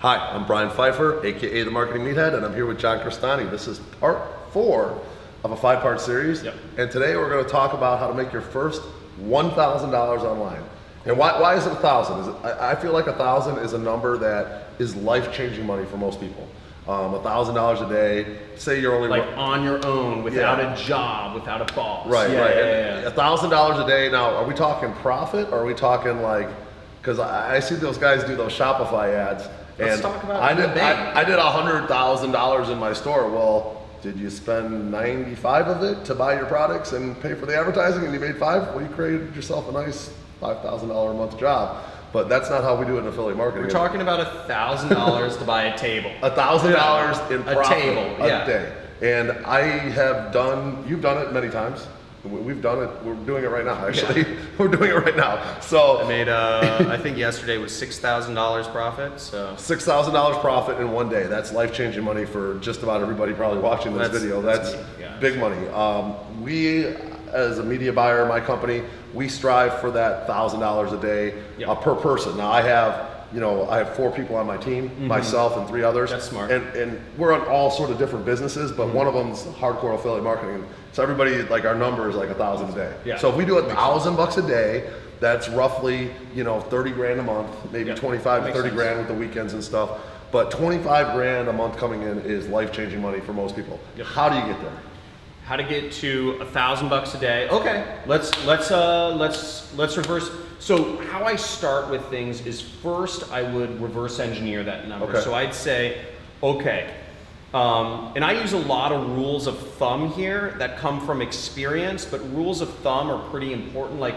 Hi, I'm Brian Pfeiffer, aka the Marketing Meathead, and I'm here with John Crestani. This is part 4 of a 5-part series, and today we're going to talk about how to make your first $1,000 online. And why is it 1,000? I feel like 1,000 is a number that is life-changing money for most people. $1,000 a day. Say you're only like on your own, without a job, without a boss. Right. $1,000 a day. Now, are we talking profit, or are we talking like? Because I see those guys do those Shopify ads. Let's talk about I did $100,000 in my store. Well, did you spend 95 of it to buy your products and pay for the advertising, and you made 5? Well, you created yourself a nice $5,000 a month job. But that's not how we do it in affiliate marketing. We're talking about $1,000 to buy a table. $1,000 in profit a day. And I have done, you've done it many times. We've done it, we're doing it right now, actually. Yeah. We're doing it right now. So I made, I think yesterday was $6,000 profit, so. $6,000 profit in one day. That's life-changing money for just about everybody probably watching this video. That's big money. We, as a media buyer, my company, we strive for that $1,000 a day per person. Now I have 4 people on my team, myself and 3 others. That's smart. And we're on all sort of different businesses, but one of them's hardcore affiliate marketing. So everybody, like our number is like 1,000 a day. Yeah. So if we do $1,000 a day, that's roughly 30 grand a month, maybe 25 to 30 grand with the weekends and stuff. But 25 grand a month coming in is life-changing money for most people. How do you get there? How to get to $1,000 a day? Okay, let's reverse. So how I start with things is first I would reverse engineer that number. Okay. So I'd say, okay, and I use a lot of rules of thumb here that come from experience, but rules of thumb are pretty important. Like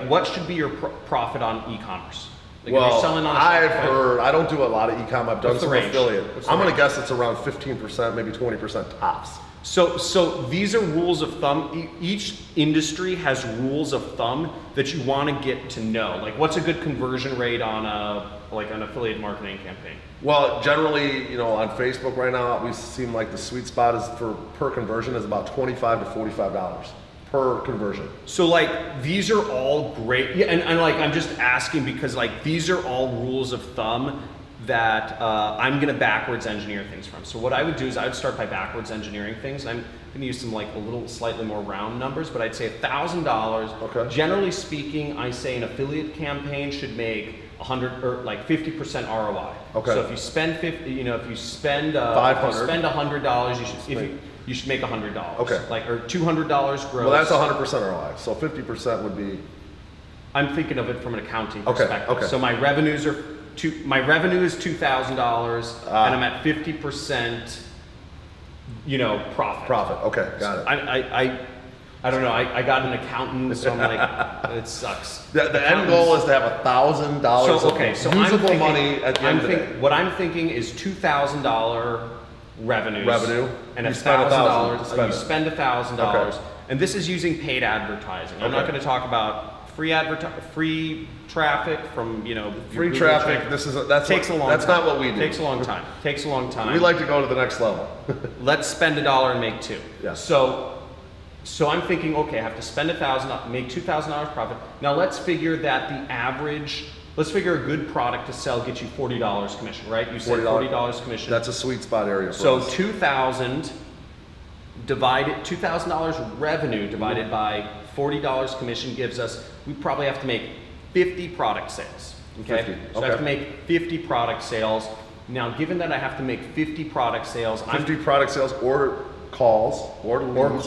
what should be your profit on e-commerce? Like well, if you're selling on I've heard, I don't do a lot of e-com, I've done some affiliate. I'm gonna guess it's around 15%, maybe 20% tops. So these are rules of thumb. Each industry has rules of thumb that you want to get to know. Like what's a good conversion rate on an affiliate marketing campaign? Well, generally, on Facebook right now, we seem like the sweet spot is per conversion is about $25 to $45 per conversion. So like these are all great. Yeah, and like I'm just asking because like these are all rules of thumb that I'm gonna backwards engineer things from. So what I would do is I would start by backwards engineering things. I'm gonna use some like a little slightly more round numbers, but I'd say $1,000. Okay. Generally speaking, I say an affiliate campaign should make 100 or like 50% ROI. Okay. So if you spend if you spend $100, you should make $100. Okay. Or $200 gross. Well, that's 100% ROI. So 50% would be. I'm thinking of it from an accounting Okay. perspective. Okay. So my revenue is $2,000, and I'm at 50%, profit. Profit. Okay, got it. I don't know. I got an accountant, so I'm like, it sucks. The end goal is to have $1,000 of usable money at the end of the day. What I'm thinking is $2,000 revenues. And $1,000. You spend $1,000, and this is using paid advertising. I'm not going to talk about free traffic from free traffic. That takes a long time. That's not what we do. Takes a long time. Takes a long time. We like to go to the next level. Let's spend $1 and make $2. Yeah. So I'm thinking, okay, I have to spend $1,000, make $2,000 profit. Now let's figure that let's figure a good product to sell gets you $40 commission, right? You said $40 commission. That's a sweet spot area for us. So $2,000 revenue divided by $40 commission gives us, we probably have to make 50 product sales. Okay? 50. So I have to make 50 product sales. Now, given that I have to make 50 product sales, 50 product sales or calls or leads.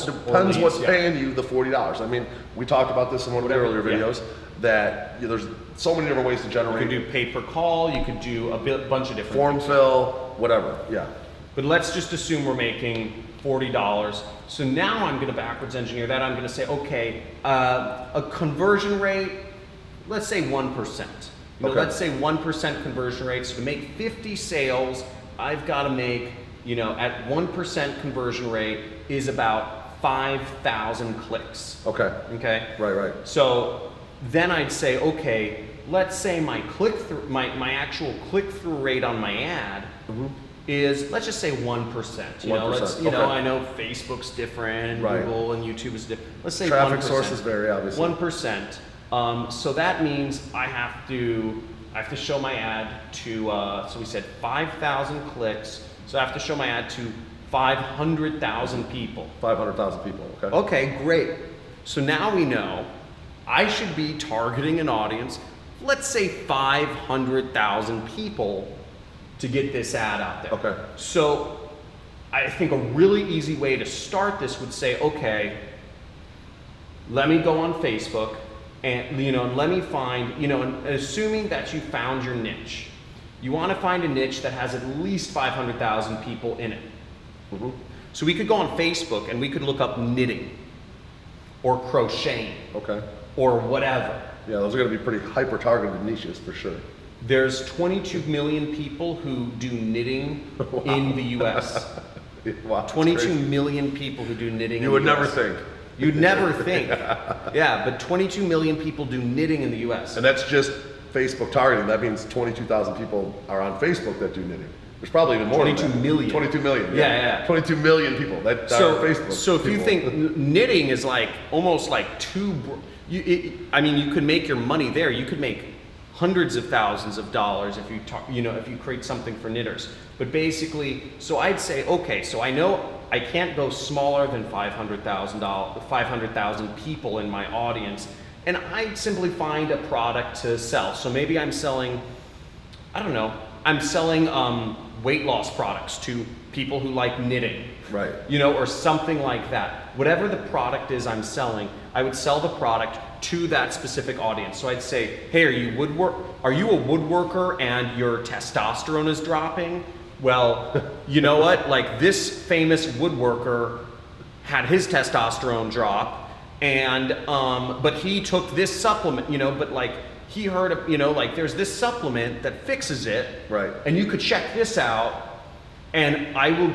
Depends what's paying you the $40. I mean, we talked about this in one of the earlier videos that there's so many different ways to generate. You could do pay per call. You could do a bunch of different form fill, whatever. Yeah. But let's just assume we're making $40. So now I'm going to backwards engineer that. I'm going to say, okay, a conversion rate, let's say 1%. Let's say 1% conversion rate. So to make 50 sales, I've got to make, at 1% conversion rate is about 5,000 clicks. Okay. Okay. Right. So then I'd say, okay, let's say my click-through, my actual click-through rate on my ad is, let's just say 1%. 1%. I know Facebook's different, Google and YouTube is different. Let's say traffic 1%. sources vary, obviously. 1%. So that means I have I have to show my ad to, so we said 5,000 clicks. So I have to show my ad to 500,000 people. 500,000 people, okay. Okay, great. So now we know I should be targeting an audience, let's say 500,000 people to get this ad out there. Okay. So I think a really easy way to start this would say, okay, let me go on Facebook and, let me find, and assuming that you found your niche, you want to find a niche that has at least 500,000 people in it. Mm-hmm. So we could go on Facebook and we could look up knitting or crocheting. Okay. Or whatever. Yeah, those are going to be pretty hyper-targeted niches for sure. There's 22 million people who do knitting in the U.S. Wow, 22 million people who do knitting. You would never think. You'd never think. Yeah, but 22 million people do knitting in the U.S. And that's just Facebook targeting. That means 22,000 people are on Facebook that do knitting. There's probably even more 22 than that. million. 22 million. Yeah. 22 million people that are Facebook. So if you think knitting is like almost like you could make your money there. You could make hundreds of thousands of dollars if if you create something for knitters. But basically, so I'd say, okay, so I know I can't go smaller than 500,000 people in my audience, and I'd simply find a product to sell. So maybe I'm selling, I'm selling weight loss products to people who like knitting. Right. Or something like that. Whatever the product is I'm selling, I would sell the product to that specific audience. So I'd say, hey, are you a woodworker and your testosterone is dropping? Well, you know what? Like this famous woodworker had his testosterone drop, and but he took this supplement, but like he heard of, there's this supplement that fixes it. Right. And you could check this out, and I will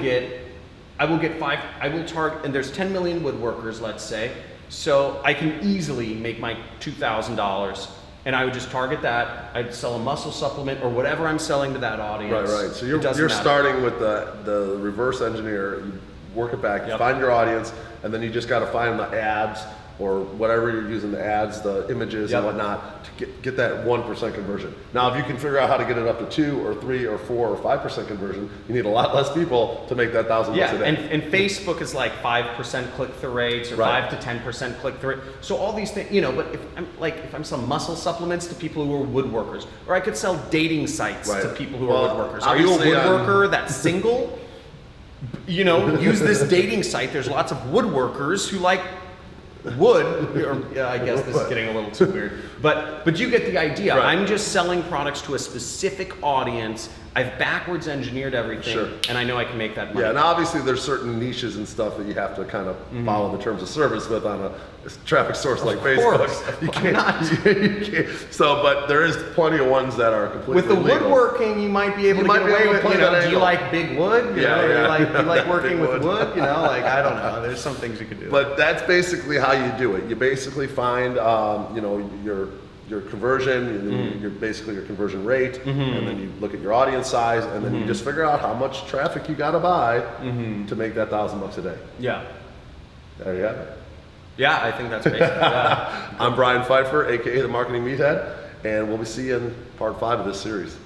target, and there's 10 million woodworkers, let's say, so I can easily make my $2,000, and I would just target that. I'd sell a muscle supplement or whatever I'm selling to that audience. Right. So you're starting with the reverse engineer, you work it back, you find your audience, and then you just got to find the ads or whatever you're using, the ads, the images and whatnot, to get that 1% conversion. Now, if you can figure out how to get it up to 2 or 3 or 4 or 5% conversion, you need a lot less people to make that $1,000 a day. And Facebook is like 5% click-through rates or 5 to 10% click-through rate. So all these things, but if I'm selling muscle supplements to people who are woodworkers, or I could sell dating sites to people who are woodworkers. Are you a woodworker that's single? Use this dating site. There's lots of woodworkers who like wood, I guess this is getting a little too weird, but you get the idea. Right. I'm just selling products to a specific audience. I've backwards engineered everything, and I know I can make that money. Yeah, and obviously there's certain niches and stuff that you have to kind of follow the terms of service with on a traffic source like Facebook. You can't. So, but there is plenty of ones that are completely with the legal. woodworking, you might be able to get away with. Do you like big wood? You like working with wood? I don't know. There's some things you could do. But that's basically how you do it. You basically find, your conversion, your conversion rate, and then you look at your audience size, and then you just figure out how much traffic you got to buy to make that $1,000 a day. Yeah. There you have it. Yeah, I think that's basically that. I'm Brian Pfeiffer, aka the Marketing Meathead, and we'll be seeing part 5 of this series.